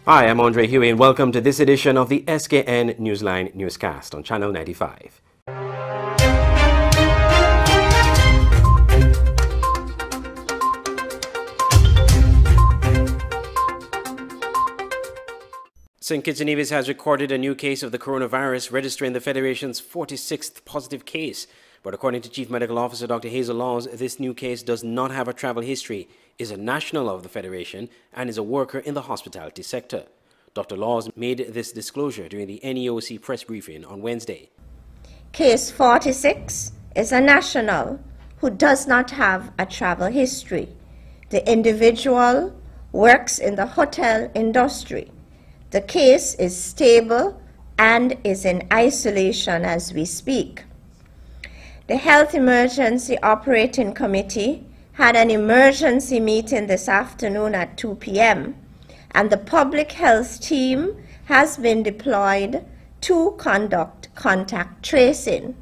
Hi, I'm Andre Huey and welcome to this edition of the Skn Newsline Newscast on Channel 95. St. Kitts and Nevis has recorded a new case of the coronavirus, registering the Federation's 46th positive case. But according to Chief Medical Officer Dr. Hazel Laws, this new case does not have a travel history, is a national of the Federation, and is a worker in the hospitality sector. Dr. Laws made this disclosure during the NEOC press briefing on Wednesday. Case 46 is a national who does not have a travel history. The individual works in the hotel industry. The case is stable and is in isolation as we speak. The Health Emergency Operating Committee had an emergency meeting this afternoon at 2 p.m. and the public health team has been deployed to conduct contact tracing.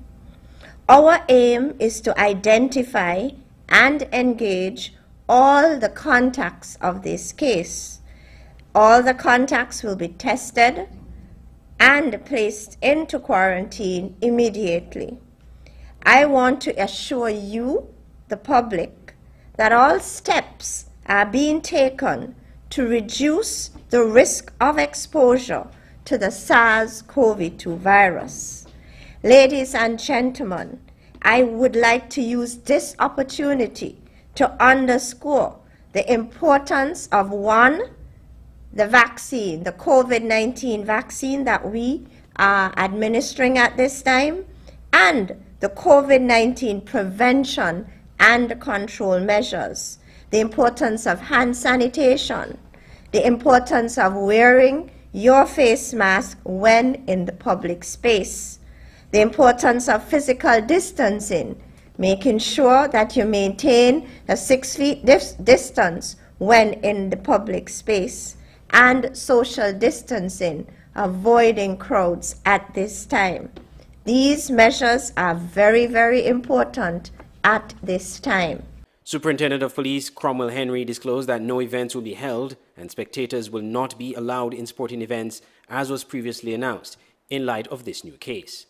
Our aim is to identify and engage all the contacts of this case. All the contacts will be tested and placed into quarantine immediately. I want to assure you, the public, that all steps are being taken to reduce the risk of exposure to the SARS-CoV-2 virus. Ladies and gentlemen, I would like to use this opportunity to underscore the importance of one, the vaccine, the COVID-19 vaccine that we are administering at this time, and the COVID-19 prevention and control measures, the importance of hand sanitation, the importance of wearing your face mask when in the public space, the importance of physical distancing, making sure that you maintain a 6 feet distance when in the public space, and social distancing, avoiding crowds at this time. These measures are very, very important at this time. Superintendent of Police Cromwell Henry disclosed that no events will be held and spectators will not be allowed in sporting events as was previously announced in light of this new case.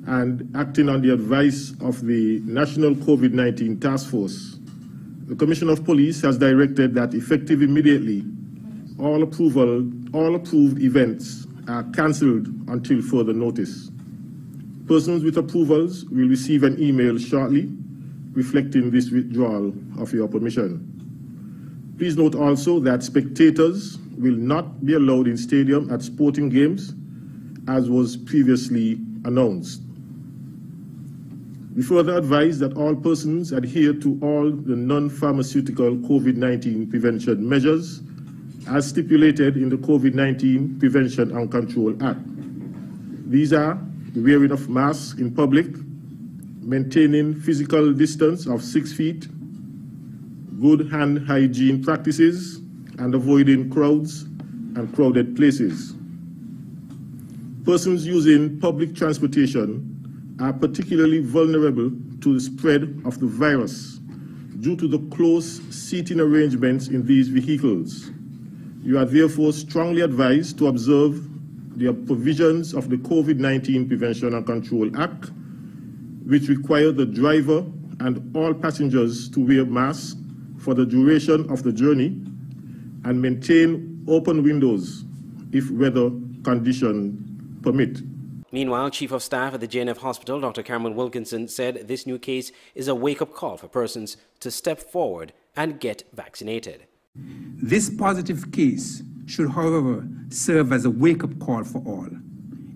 And acting on the advice of the National COVID-19 Task Force, the Commissioner of Police has directed that effective immediately, all approved events are cancelled until further notice. Persons with approvals will receive an email shortly reflecting this withdrawal of your permission. Please note also that spectators will not be allowed in stadium at sporting games as was previously announced. We further advise that all persons adhere to all the non-pharmaceutical COVID-19 prevention measures as stipulated in the COVID-19 Prevention and Control Act. These are the wearing of masks in public, maintaining physical distance of 6 feet, good hand hygiene practices, and avoiding crowds and crowded places. Persons using public transportation are particularly vulnerable to the spread of the virus due to the close seating arrangements in these vehicles. You are therefore strongly advised to observe the provisions of the COVID-19 Prevention and Control Act, which require the driver and all passengers to wear masks for the duration of the journey and maintain open windows if weather conditions permit. Meanwhile, Chief of Staff at the JNF Hospital, Dr. Cameron Wilkinson, said this new case is a wake-up call for persons to step forward and get vaccinated. This positive case should, however, serve as a wake-up call for all.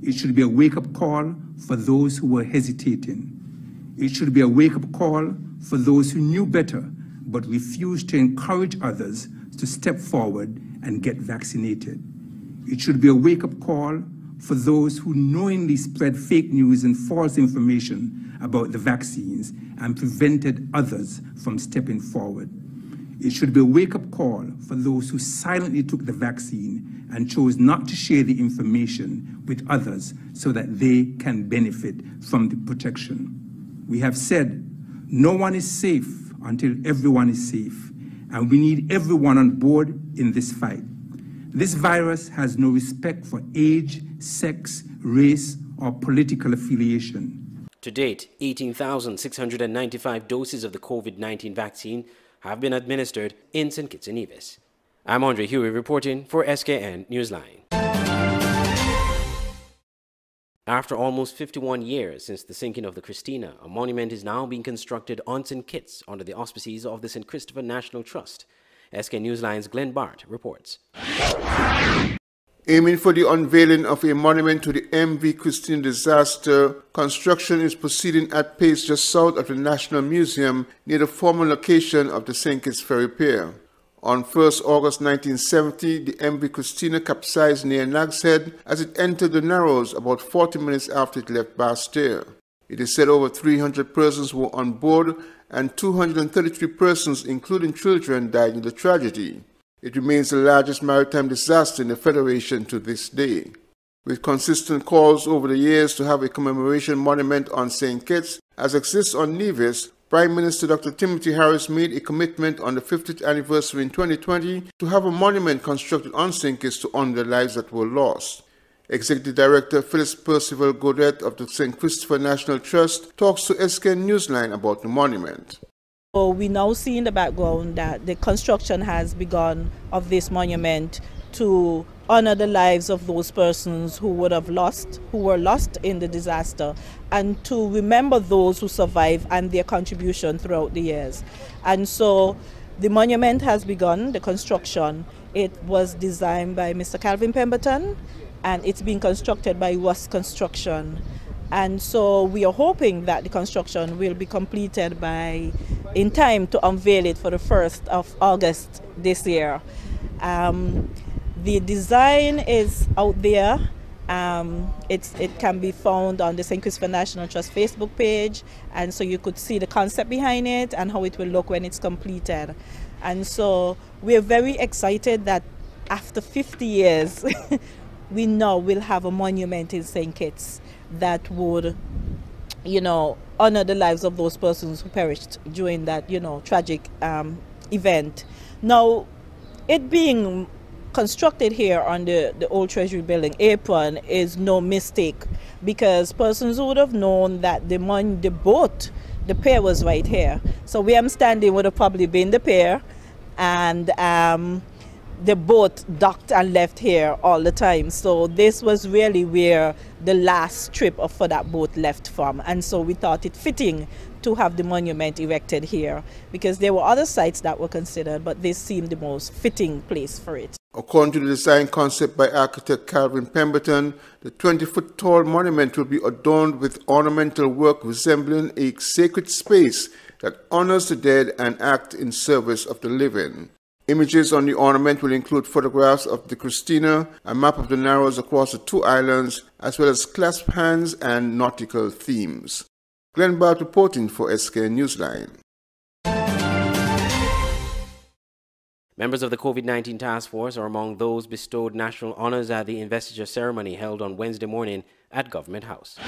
It should be a wake-up call for those who were hesitating. It should be a wake-up call for those who knew better but refused to encourage others to step forward and get vaccinated. It should be a wake-up call for those who knowingly spread fake news and false information about the vaccines and prevented others from stepping forward. It should be a wake-up call for those who silently took the vaccine and chose not to share the information with others so that they can benefit from the protection. We have said no one is safe until everyone is safe, and we need everyone on board in this fight. This virus has no respect for age, sex, race, or political affiliation. To date, 18,695 doses of the COVID-19 vaccine have been administered in St. Kitts and Nevis. I'm Andre Huey reporting for Skn Newsline. After almost 51 years since the sinking of the Christineina, a monument is now being constructed on St. Kitts under the auspices of the St. Christopher National Trust. Skn Newsline's Glenn Bart reports. Aiming for the unveiling of a monument to the MV Christineina disaster, construction is proceeding at pace just south of the National Museum near the former location of the St. Kitts Ferry Pier. On 1st August 1970, the MV Christineina capsized near Nag's Head as it entered the Narrows about 40 minutes after it left Bastille. It is said over 300 persons were on board and 233 persons, including children, died in the tragedy. It remains the largest maritime disaster in the Federation to this day. With consistent calls over the years to have a commemoration monument on St. Kitts, as exists on Nevis, Prime Minister Dr. Timothy Harris made a commitment on the 50th anniversary in 2020 to have a monument constructed on St. Kitts to honor the lives that were lost. Executive Director Phyllis Percival Godet of the St. Christopher National Trust talks to Skn Newsline about the monument. So we now see in the background that the construction has begun of this monument to honor the lives of those persons who were lost in the disaster, and to remember those who survived and their contribution throughout the years. And so the monument has begun, the construction. It was designed by Mr. Calvin Pemberton, and it's being constructed by Russ Construction. And so we are hoping that the construction will be completed in time to unveil it for the 1st of August this year. The design is out there. It can be found on the St. Christopher National Trust Facebook page, and so you could see the concept behind it and how it will look when it's completed. And so we're very excited that after 50 years, we now will have a monument in St. Kitts that would, honor the lives of those persons who perished during that, tragic event. Now, it being constructed here on the old Treasury building apron is no mistake, because persons would have known that the pier was right here. So where I'm standing would have probably been the pier, and the boat docked and left here all the time. So this was really where the last strip for that boat left from. And so we thought it fitting to have the monument erected here, because there were other sites that were considered, but this seemed the most fitting place for it. According to the design concept by architect Calvin Pemberton, the 20-foot tall monument will be adorned with ornamental work resembling a sacred space that honors the dead and acts in service of the living. Images on the ornament will include photographs of the Christineina, a map of the Narrows across the two islands, as well as clasped hands and nautical themes. Glenn Bart reporting for Skn Newsline. Members of the COVID-19 task force are among those bestowed national honors at the investiture ceremony held on Wednesday morning at Government House.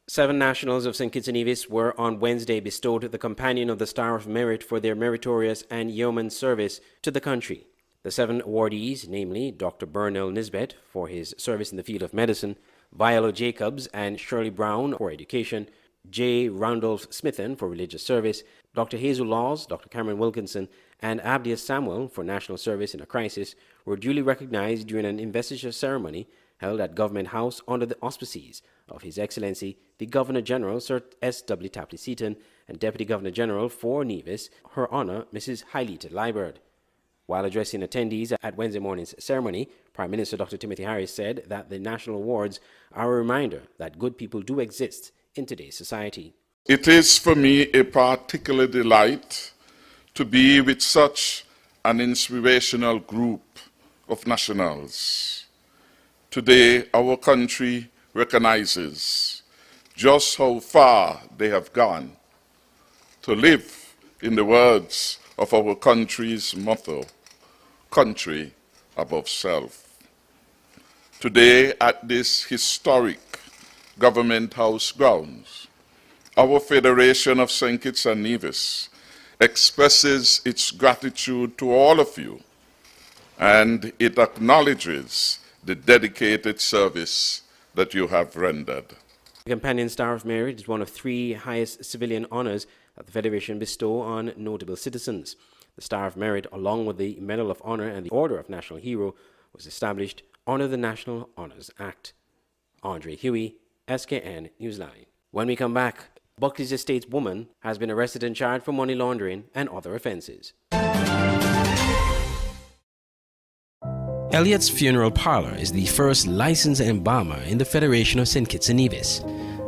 7 nationals of St. Kitts and Nevis were on Wednesday bestowed the Companion of the Star of Merit for their meritorious and yeoman service to the country. The 7 awardees, namely Dr. Bernal Nisbet for his service in the field of medicine, Viola Jacobs and Shirley Brown for education, J. Randolph Smithen for religious service, Dr. Hazel Laws, Dr. Cameron Wilkinson, and Abdias Samuel for national service in a crisis, were duly recognized during an investiture ceremony held at Government House under the auspices of His Excellency the Governor-General Sir S.W. Tapley Seaton and Deputy Governor-General for Nevis, Her Honor Mrs. Hailita Liburd. While addressing attendees at Wednesday morning's ceremony, Prime Minister Dr. Timothy Harris said that the national awards are a reminder that good people do exist in today's society. It is for me a particular delight to be with such an inspirational group of nationals. Today, our country recognizes just how far they have gone to live in the words of our country's motto, country above self. Today, at this historic Government House grounds, our Federation of St. Kitts and Nevis expresses its gratitude to all of you and it acknowledges the dedicated service that you have rendered. The Companion Star of Merit is one of 3 highest civilian honors that the Federation bestow on notable citizens. The Star of Merit, along with the Medal of Honor and the Order of National Hero, was established under the National Honors Act. Andre Huey, Skn Newsline. When we come back, Buckley's Estates woman has been arrested and charged for money laundering and other offenses. Elliot's Funeral Parlor is the first licensed embalmer in the Federation of St. Kitts and Nevis.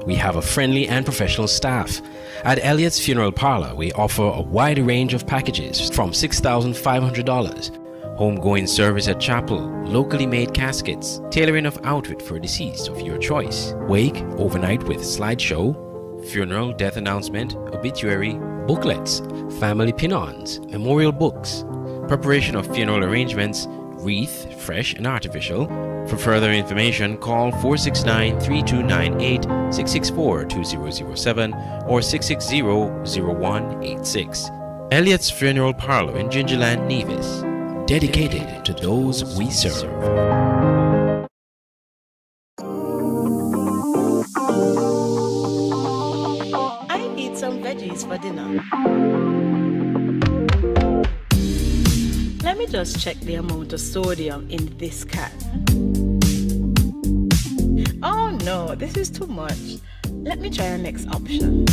We have a friendly and professional staff. At Elliot's Funeral Parlor, we offer a wide range of packages from $6,500, homegoing service at chapel, locally made caskets, tailoring of outfit for deceased of your choice, wake, overnight with slideshow, funeral, death announcement, obituary, booklets, family pin-ons, memorial books, preparation of funeral arrangements, wreath, fresh and artificial. For further information, call 469-3298, 664-2007 or 660-0186. Elliot's Funeral Parlor in Gingerland, Nevis. Dedicated to those we serve. I need some veggies for dinner. Let me just check the amount of sodium in this can. Oh no, this is too much. Let me try our next option.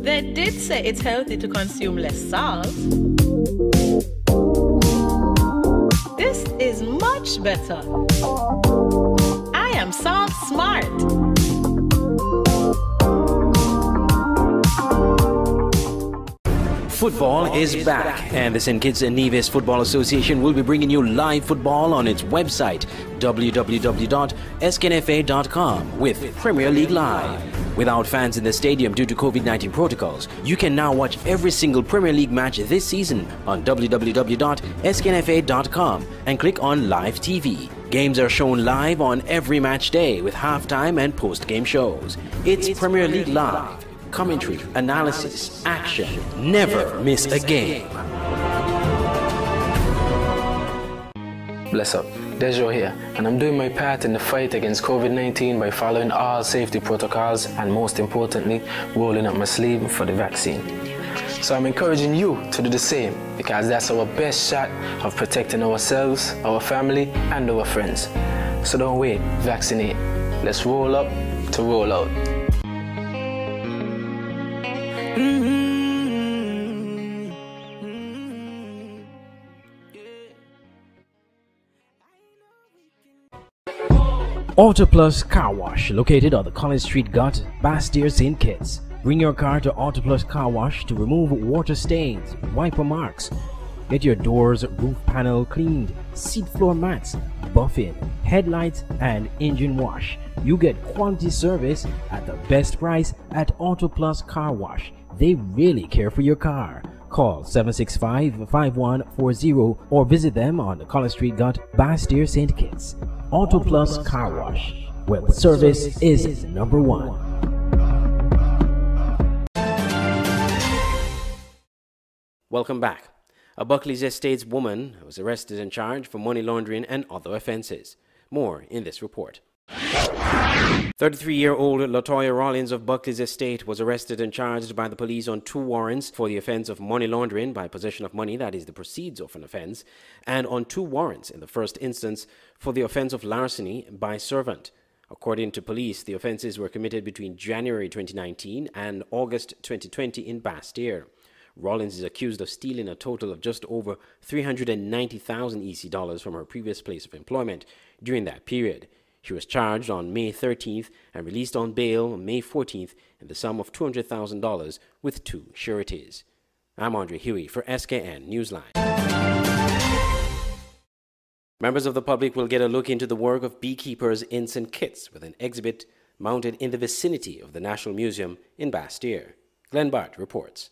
They did say it's healthy to consume less salt. This is much better. I am salt smart. Football is back, and the St. Kitts and Nevis Football Association will be bringing you live football on its website, www.sknfa.com, with Premier League Live. Without fans in the stadium due to COVID-19 protocols, you can now watch every single Premier League match this season on www.sknfa.com and click on Live TV. Games are shown live on every match day with halftime and post-game shows. It's Premier League Live. Commentary, analysis, action. Never miss a game. Bless up, Dejo here, and I'm doing my part in the fight against COVID-19 by following all safety protocols and, most importantly, rolling up my sleeve for the vaccine. So I'm encouraging you to do the same, because that's our best shot of protecting ourselves, our family, and our friends. So don't wait, vaccinate. Let's roll up to roll out. Autoplus Car Wash, located on the College Street Gut, Bastyr, St. Kitts. Bring your car to Autoplus Car Wash to remove water stains, wiper marks. Get your doors, roof panel cleaned, seat floor mats, buffing, headlights, and engine wash. You get quality service at the best price at Autoplus Car Wash. They really care for your car. Call 765-5140 or visit them on the College Street Gut, Bastyr, St. Kitts. Autoplus Car Wash, where the service is number one. Welcome back. A Buckley's Estates woman was arrested and charged for money laundering and other offenses. More in this report. 33-year-old Latoya Rollins of Buckley's Estate was arrested and charged by the police on 2 warrants for the offense of money laundering by possession of money that is the proceeds of an offense, and on 2 warrants in the first instance for the offense of larceny by servant. According to police, the offenses were committed between January 2019 and August 2020 in Bastyr. Rollins is accused of stealing a total of just over 390,000 EC dollars from her previous place of employment during that period. She was charged on May 13th and released on bail on May 14th in the sum of $200,000 with 2 sureties. I'm Andre Huey for Skn Newsline. Members of the public will get a look into the work of beekeepers in St. Kitts with an exhibit mounted in the vicinity of the National Museum in Bastyr. Glenn Bart reports.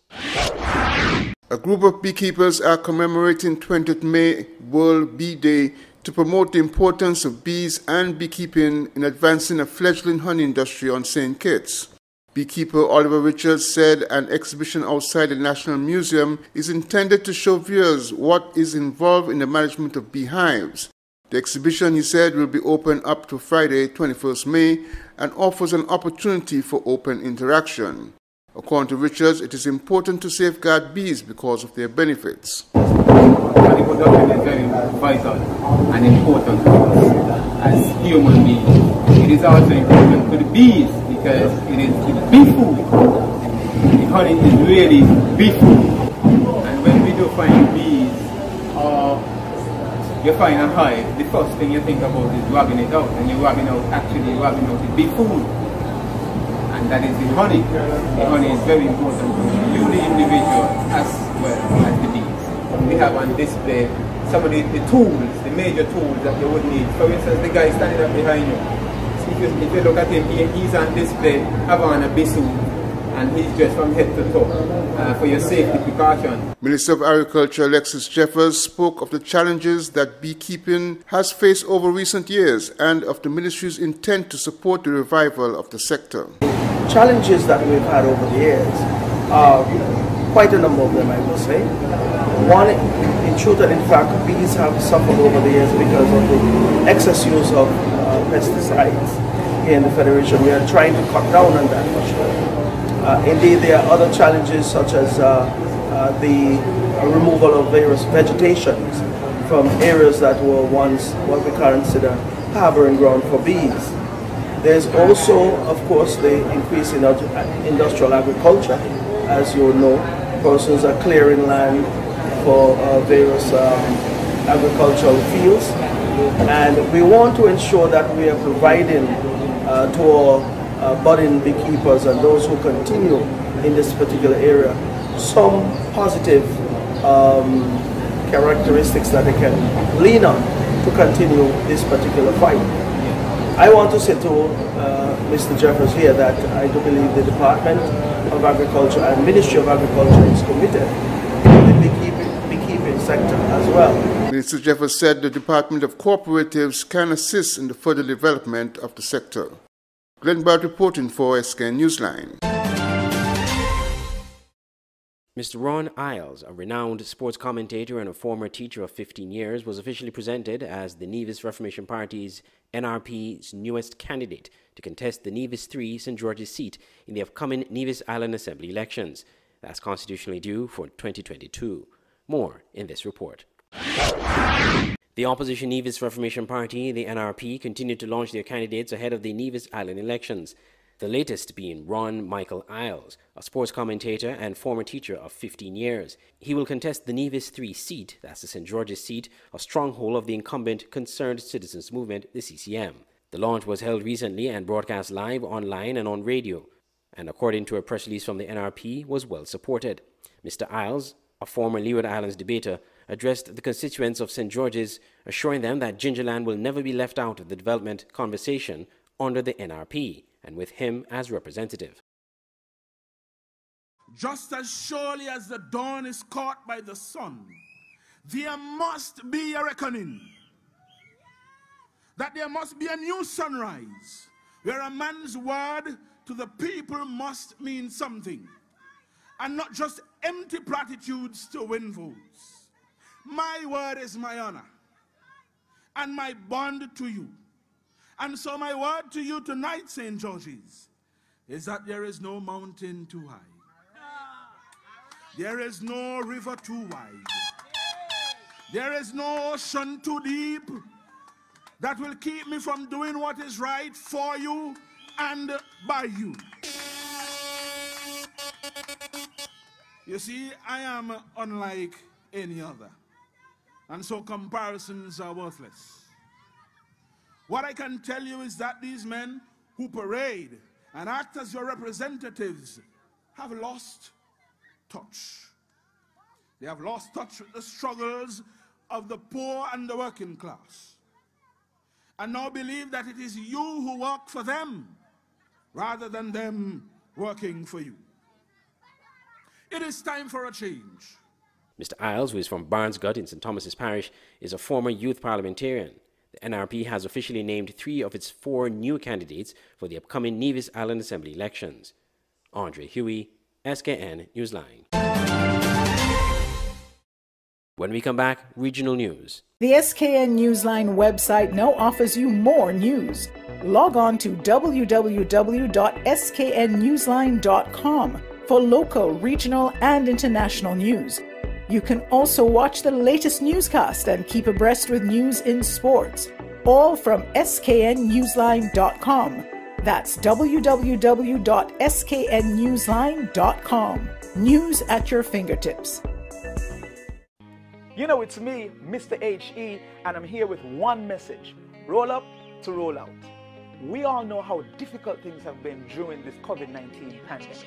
A group of beekeepers are commemorating 20th May World Bee Day to promote the importance of bees and beekeeping in advancing a fledgling honey industry on St. Kitts. Beekeeper Oliver Richards said an exhibition outside the National Museum is intended to show viewers what is involved in the management of beehives. The exhibition, he said, will be open up to Friday, 21st May, and offers an opportunity for open interaction. According to Richards, it is important to safeguard bees because of their benefits. Reproduction is very vital and important to us as human beings. It is also important to the bees because it is bee food. The honey is really bee food. And when we do find bees or you find a hive, the first thing you think about is rubbing it out. And you're rubbing out the bee food. And that is the honey. The honey is very important to you, the individual, as well as the bees. We have on display some of the tools, the major tools that you would need. For instance, the guy standing up behind you. If you look at him, he's on display, have on a bee suit, and he's dressed from head to toe for your safety precaution. Minister of Agriculture Alexis Jeffers spoke of the challenges that beekeeping has faced over recent years and of the ministry's intent to support the revival of the sector. Challenges that we've had over the years are quite a number of them, I will say. One, in truth and in fact, bees have suffered over the years because of the excess use of pesticides here in the Federation. We are trying to cut down on that for sure. Indeed, there are other challenges such as the removal of various vegetations from areas that were once what we consider harboring ground for bees. There's also, of course, the increase in industrial agriculture. As you know, persons are clearing land for various agricultural fields, and we want to ensure that we are providing to our budding beekeepers and those who continue in this particular area some positive characteristics that they can lean on to continue this particular fight. I want to say to Mr. Jeffers here that I do believe the Department of Agriculture and Ministry of Agriculture is committed to the beekeeping sector as well. Mr. Jeffers said the Department of Cooperatives can assist in the further development of the sector. Glenn Bart reporting for Skn Newsline. Mr. Ron Iles, a renowned sports commentator and a former teacher of 15 years, was officially presented as the Nevis Reformation Party's NRP's newest candidate to contest the Nevis 3 St. George's seat in the upcoming Nevis Island Assembly elections. That's constitutionally due for 2022. More in this report. The opposition Nevis Reformation Party, the NRP, continued to launch their candidates ahead of the Nevis Island elections. The latest being Ron Michael Iles, a sports commentator and former teacher of 15 years. He will contest the Nevis 3 seat, that's the St. George's seat, a stronghold of the incumbent Concerned Citizens Movement, the CCM. The launch was held recently and broadcast live online and on radio, and according to a press release from the NRP, was well supported. Mr. Iles, a former Leeward Islands debater, addressed the constituents of St. George's, assuring them that Gingerland will never be left out of the development conversation under the NRP, and with him as representative. Just as surely as the dawn is caught by the sun, there must be a reckoning. That there must be a new sunrise, where a man's word to the people must mean something, and not just empty platitudes to win votes. My word is my honor, and my bond to you. And so my word to you tonight, St. George's, is that there is no mountain too high. There is no river too wide. There is no ocean too deep that will keep me from doing what is right for you and by you. You see, I am unlike any other, and so comparisons are worthless. What I can tell you is that these men who parade and act as your representatives have lost touch. They have lost touch with the struggles of the poor and the working class, and now believe that it is you who work for them rather than them working for you. It is time for a change. Mr. Iles, who is from Barnesgut in St. Thomas's Parish, is a former youth parliamentarian. The NRP has officially named 3 of its 4 new candidates for the upcoming Nevis Island Assembly elections. Andre Huey, Skn Newsline. When we come back, regional news. The Skn Newsline website now offers you more news. Log on to www.sknnewsline.com for local, regional, and international news. You can also watch the latest newscast and keep abreast with news in sports, all from sknnewsline.com. That's www.sknnewsline.com. News at your fingertips. You know, it's me, Mr. HE, and I'm here with one message: roll up to roll out. We all know how difficult things have been during this COVID-19 pandemic.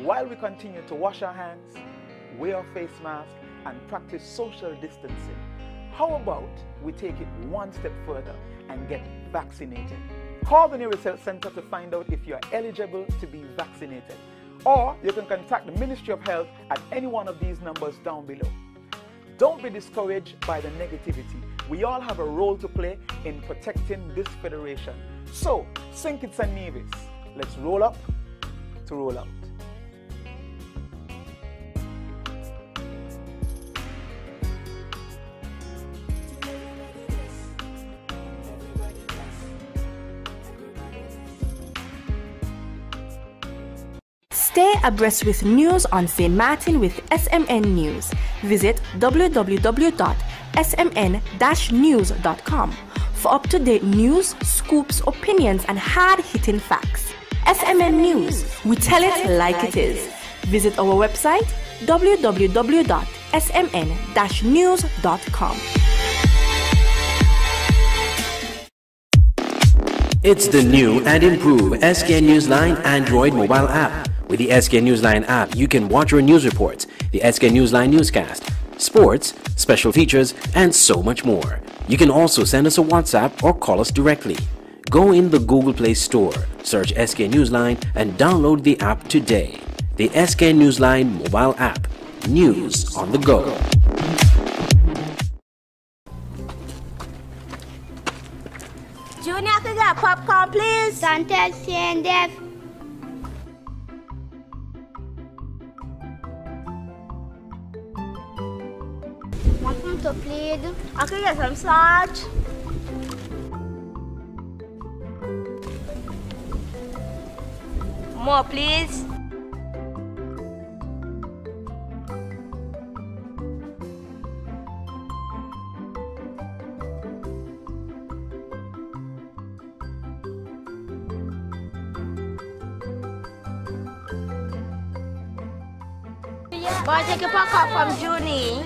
While we continue to wash our hands, wear a face mask, and practice social distancing, how about we take it one step further and get vaccinated? Call the nearest health center to find out if you are eligible to be vaccinated. Or you can contact the Ministry of Health at any one of these numbers down below. Don't be discouraged by the negativity. We all have a role to play in protecting this federation. So, St. Kitts and Nevis, let's roll up to roll out. Stay abreast with news on St. Martin with SMN News. Visit www.smn-news.com for up-to-date news, scoops, opinions, and hard-hitting facts. SMN News, we tell it like it is. Visit our website www.smn-news.com. It's the new and improved Skn Newsline Android mobile app. With the Skn Newsline app, you can watch your news reports, the Skn Newsline Newscast, sports, special features, and so much more. You can also send us a WhatsApp or call us directly. Go in the Google Play Store, search Skn Newsline, and download the app today. The Skn Newsline mobile app. News on the go. Junior, can I get popcorn, please? Don't tell Shane, Dev. Want some to plead? I can get some salt. More, please. Boy, take a popcorn from Junie.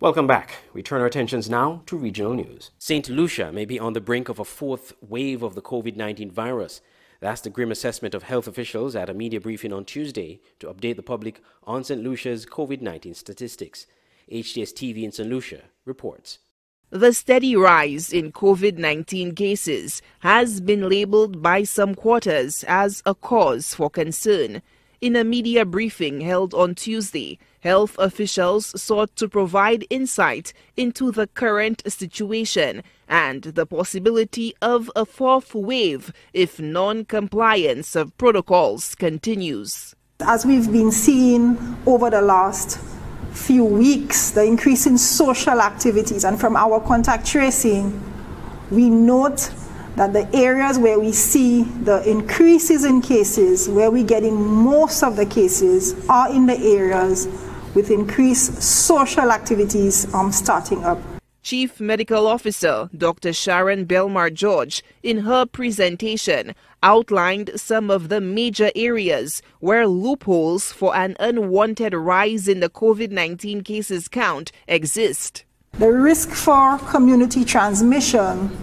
Welcome back. We turn our attentions now to regional news. St. Lucia may be on the brink of a fourth wave of the COVID-19 virus. That's the grim assessment of health officials at a media briefing on Tuesday to update the public on St. Lucia's COVID-19 statistics. HTS TV in St. Lucia reports. The steady rise in COVID-19 cases has been labeled by some quarters as a cause for concern. In a media briefing held on Tuesday, health officials sought to provide insight into the current situation and the possibility of a fourth wave if non-compliance of protocols continues. As we've been seeing over the last few weeks, the increase in social activities, and from our contact tracing, we note that the areas where we see the increases in cases, where we're getting most of the cases, are in the areas with increased social activities starting up. Chief Medical Officer Dr. Sharon Belmar George, in her presentation, outlined some of the major areas where loopholes for an unwanted rise in the COVID-19 cases count exist. The risk for community transmission,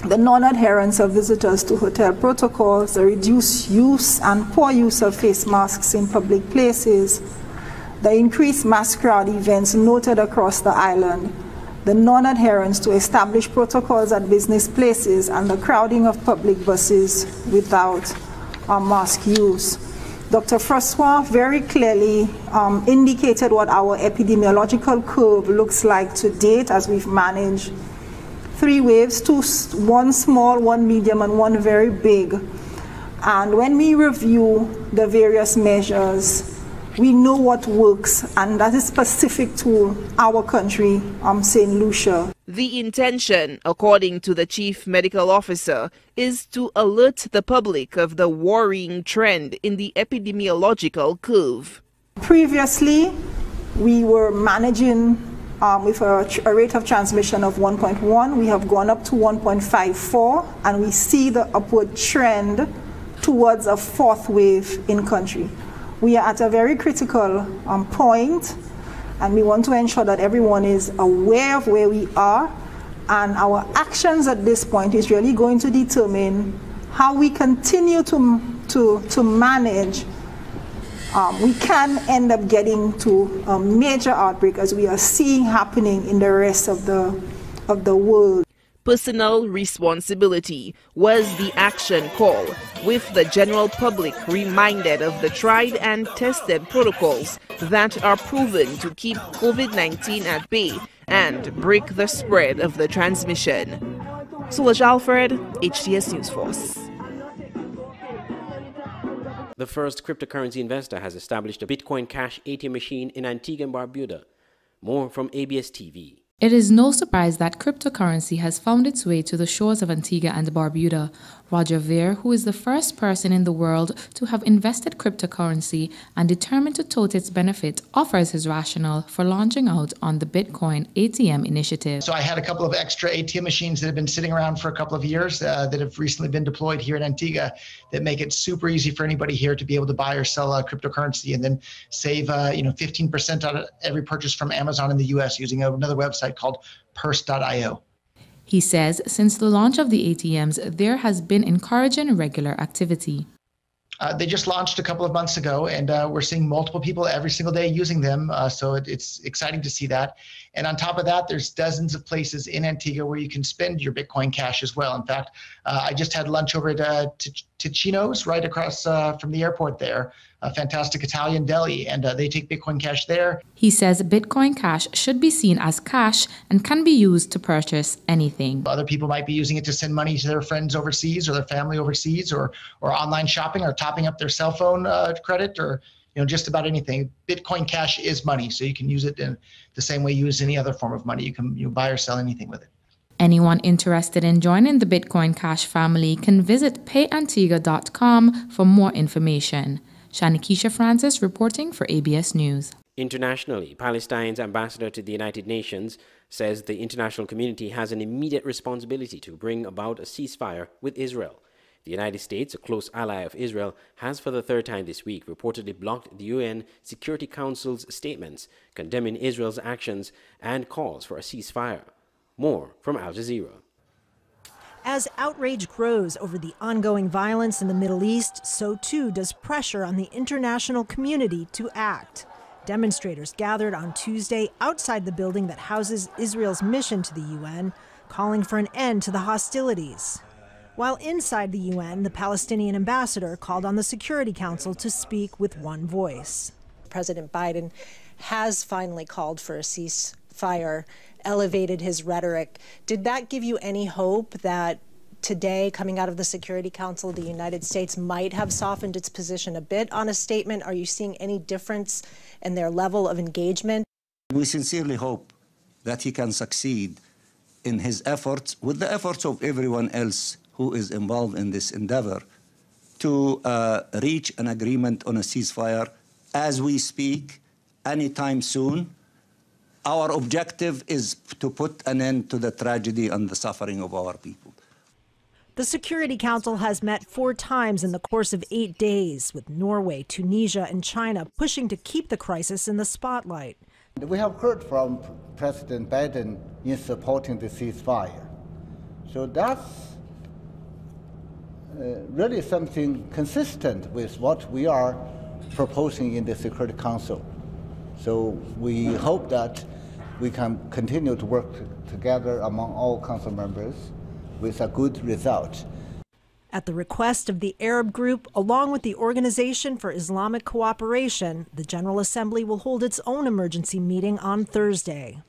the non-adherence of visitors to hotel protocols, the reduced use and poor use of face masks in public places, the increased mass crowd events noted across the island, the non-adherence to established protocols at business places, and the crowding of public buses without mask use. Dr. Francois very clearly indicated what our epidemiological curve looks like to date as we've managed 3 waves, one small, one medium, and one very big. And when we review the various measures, we know what works, and that is specific to our country, St. Lucia. The intention, according to the Chief Medical Officer, is to alert the public of the worrying trend in the epidemiological curve. Previously, we were managing with a rate of transmission of 1.1. We have gone up to 1.54, and we see the upward trend towards a 4th wave in country. We are at a very critical point, and we want to ensure that everyone is aware of where we are, and our actions at this point is really going to determine how we continue to manage. We can end up getting to a major outbreak, as we are seeing happening in the rest of the world. Personal responsibility was the action call, with the general public reminded of the tried and tested protocols that are proven to keep COVID-19 at bay and break the spread of the transmission. Solange Alfred, HTS News Force. The first cryptocurrency investor has established a Bitcoin Cash ATM machine in Antigua and Barbuda. More from ABS TV. It is no surprise that cryptocurrency has found its way to the shores of Antigua and Barbuda. Roger Ver, who is the first person in the world to have invested cryptocurrency and determined to tote its benefit, offers his rationale for launching out on the Bitcoin ATM initiative. So I had a couple of extra ATM machines that have been sitting around for a couple of years that have recently been deployed here in Antigua that make it super easy for anybody here to be able to buy or sell cryptocurrency and then save 15% on every purchase from Amazon in the US using another website called purse.io. He says since the launch of the ATMs, there has been encouraging regular activity. They just launched a couple of months ago, and we're seeing multiple people every single day using them. So it's exciting to see that. And on top of that, there's dozens of places in Antigua where you can spend your Bitcoin Cash as well. In fact, I just had lunch over at Ticino's right across from the airport there, a fantastic Italian deli, and they take Bitcoin Cash there. He says Bitcoin Cash should be seen as cash and can be used to purchase anything. Other people might be using it to send money to their friends overseas or their family overseas, or online shopping, or topping up their cell phone credit, or just about anything. Bitcoin Cash is money, so you can use it in the same way you use any other form of money. You can buy or sell anything with it. Anyone interested in joining the Bitcoin Cash family can visit payantigua.com for more information. Shanikisha Francis reporting for ABS News. Internationally, Palestine's ambassador to the United Nations says the international community has an immediate responsibility to bring about a ceasefire with Israel. The United States, a close ally of Israel, has for the 3rd time this week reportedly blocked the UN Security Council's statements condemning Israel's actions and calls for a ceasefire. More from Al Jazeera. As outrage grows over the ongoing violence in the Middle East, so too does pressure on the international community to act. Demonstrators gathered on Tuesday outside the building that houses Israel's mission to the UN, calling for an end to the hostilities. While inside the UN, the Palestinian ambassador called on the Security Council to speak with one voice. President Biden has finally called for a ceasefire, elevated his rhetoric. Did that give you any hope that today, coming out of the Security Council, the United States might have softened its position a bit on a statement? Are you seeing any difference in their level of engagement? We sincerely hope that he can succeed in his efforts, with the efforts of everyone else who is involved in this endeavor, to reach an agreement on a ceasefire as we speak, anytime soon. Our objective is to put an end to the tragedy and the suffering of our people. The Security Council has met 4 times in the course of 8 days, with Norway, Tunisia, and China pushing to keep the crisis in the spotlight. We have heard from President Biden in supporting the ceasefire. So that's really something consistent with what we are proposing in the Security Council. So we hope that we can continue to work together among all council members with a good result. At the request of the Arab group, along with the Organization for Islamic Cooperation, the General Assembly will hold its own emergency meeting on Thursday.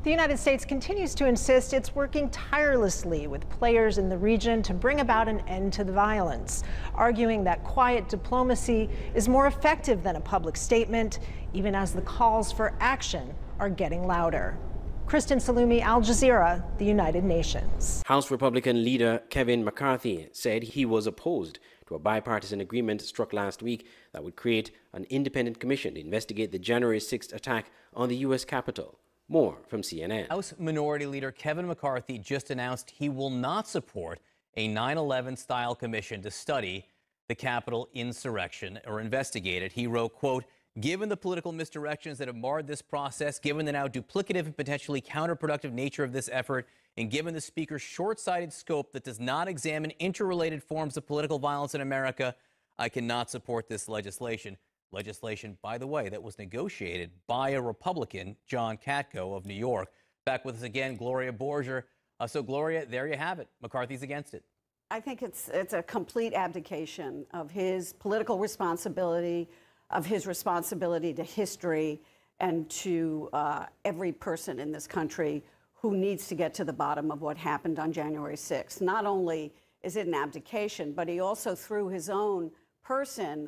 The United States continues to insist it's working tirelessly with players in the region to bring about an end to the violence, arguing that quiet diplomacy is more effective than a public statement, even as the calls for action are getting louder. Kristen Salumi, Al Jazeera, the United Nations. House Republican leader Kevin McCarthy said he was opposed to a bipartisan agreement struck last week that would create an independent commission to investigate the January 6th attack on the U.S. Capitol. More from CNN. House Minority Leader Kevin McCarthy just announced he will not support a 9/11-style commission to study the Capitol insurrection or investigate it. He wrote, quote, "Given the political misdirections that have marred this process, given the now duplicative and potentially counterproductive nature of this effort, and given the Speaker's short-sighted scope that does not examine interrelated forms of political violence in America, I cannot support this legislation." Legislation, by the way, that was negotiated by a Republican, John Katko of New York. Back with us again, Gloria Borger. So, Gloria, there you have it. McCarthy's against it. I think it's a complete abdication of his political responsibility, of his responsibility to history and to every person in this country who needs to get to the bottom of what happened on January 6th. Not only is it an abdication, but he also threw his own person,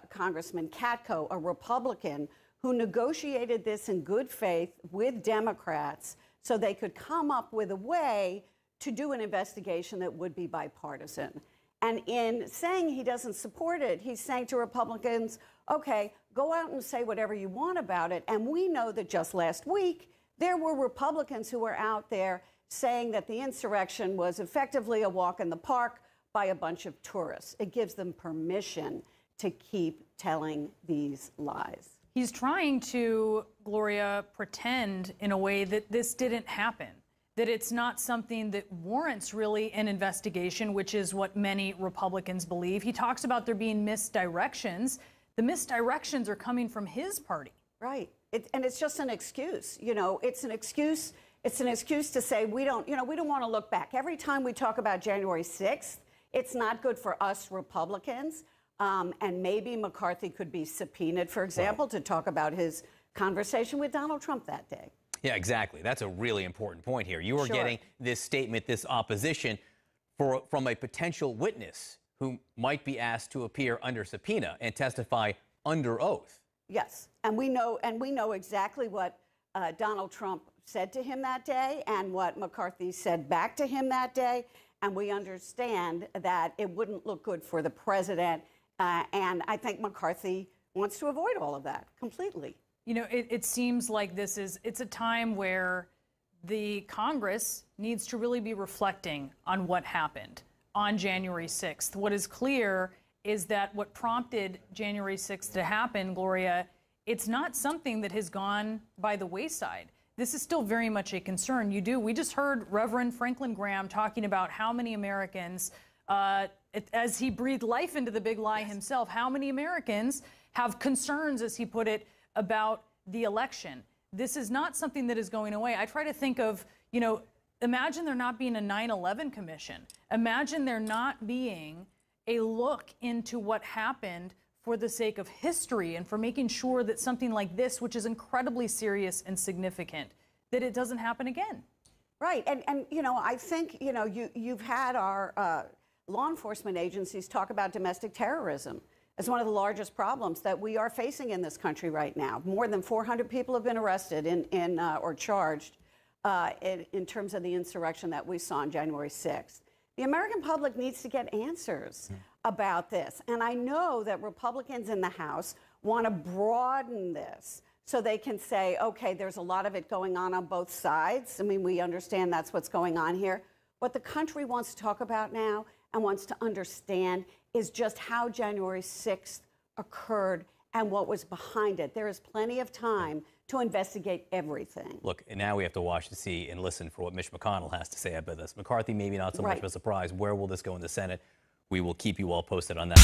Congressman Katko, a Republican, who negotiated this in good faith with Democrats so they could come up with a way to do an investigation that would be bipartisan. And in saying he doesn't support it, he's saying to Republicans, okay, go out and say whatever you want about it. And we know that just last week, there were Republicans who were out there saying that the insurrection was effectively a walk in the park by a bunch of tourists. It gives them permission to keep telling these lies. He's trying to, Gloria, pretend in a way that this didn't happen, that it's not something that warrants really an investigation, which is what many Republicans believe. He talks about there being misdirections. The misdirections are coming from his party. Right. And it's just an excuse. You know, it's an excuse. It's an excuse to say we don't want to look back. Every time we talk about January 6th, it's not good for us Republicans. And maybe McCarthy could be subpoenaed, for example, to talk about his conversation with Donald Trump that day. Yeah, exactly. That's a really important point here. You are getting this statement, this opposition from a potential witness who might be asked to appear under subpoena and testify under oath. Yes, and we know exactly what Donald Trump said to him that day and what McCarthy said back to him that day. And we understand that it wouldn't look good for the president. And I think McCarthy wants to avoid all of that completely. You know, it seems like it's a time where the Congress needs to really be reflecting on what happened on January 6th. What is clear is that what prompted January 6th to happen, Gloria, it's not something that has gone by the wayside. This is still very much a concern. We just heard Reverend Franklin Graham talking about how many Americans, as he breathed life into the big lie himself, how many Americans have concerns, as he put it, about the election. This is not something that is going away. I try to think of, imagine there not being a 9/11 commission. Imagine there not being a look into what happened for the sake of history and for making sure that something like this, which is incredibly serious and significant, that it doesn't happen again. Right. And I think, you've had our law enforcement agencies talk about domestic terrorism as one of the largest problems that we are facing in this country right now. More than 400 people have been arrested or charged in terms of the insurrection that we saw on January 6th. The American public needs to get answers about this. And I know that Republicans in the House want to broaden this so they can say, okay, there's a lot of it going on both sides. I mean, we understand that's what's going on here. What the country wants to talk about now and wants to understand is just how January 6th occurred and what was behind it. There is plenty of time to investigate everything. Look, and now we have to watch to see and listen for what Mitch McConnell has to say about this. McCarthy, maybe not so much of a surprise. Where will this go in the Senate? We will keep you all posted on that.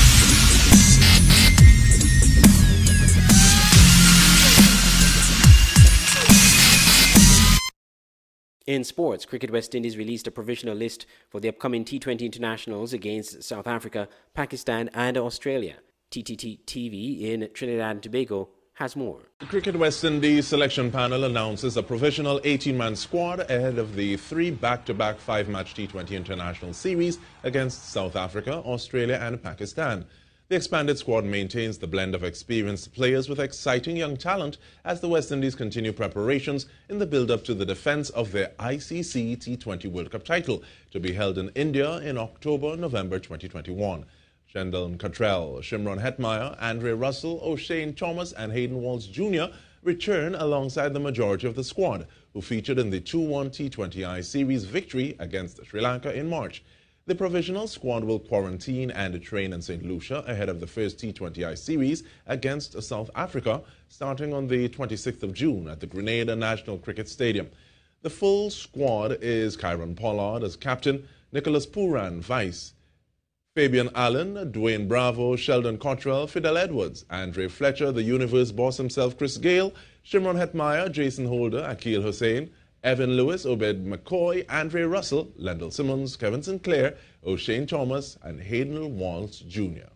In sports, Cricket West Indies released a provisional list for the upcoming T20 internationals against South Africa, Pakistan and Australia. TTT TV in Trinidad and Tobago has more. The Cricket West Indies selection panel announces a provisional 18-man squad ahead of the 3 back-to-back 5-match T20 international series against South Africa, Australia and Pakistan. The expanded squad maintains the blend of experienced players with exciting young talent as the West Indies continue preparations in the build-up to the defence of their ICC T20 World Cup title to be held in India in October-November 2021. Shendon Cottrell, Shimron Hetmeyer, Andre Russell, O'Shane Thomas and Hayden Walsh Jr. return alongside the majority of the squad, who featured in the 2-1 T20I series victory against Sri Lanka in March. The provisional squad will quarantine and train in St. Lucia ahead of the first T20I series against South Africa, starting on the 26th of June at the Grenada National Cricket Stadium. The full squad is Kyron Pollard as captain, Nicholas Pooran vice, Fabian Allen, Dwayne Bravo, Sheldon Cottrell, Fidel Edwards, Andre Fletcher, the universe boss himself, Chris Gale, Shimron Hetmeyer, Jason Holder, Akil Hussain, Evan Lewis, Obed McCoy, Andre Russell, Lendl Simmons, Kevin Sinclair, O'Shane Thomas, and Hayden Walsh Jr.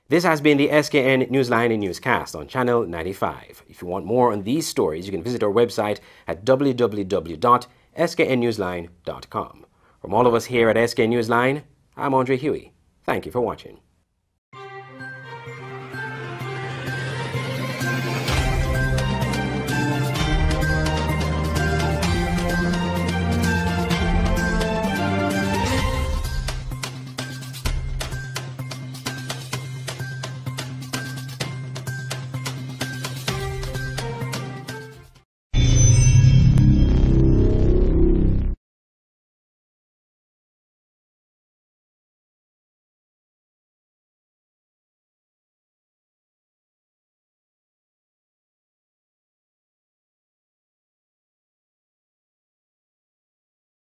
This has been the SKN Newsline Newscast on Channel 95. If you want more on these stories, you can visit our website at www.sknnewsline.com. From all of us here at SKN Newsline, I'm Andre Huey. Thank you for watching.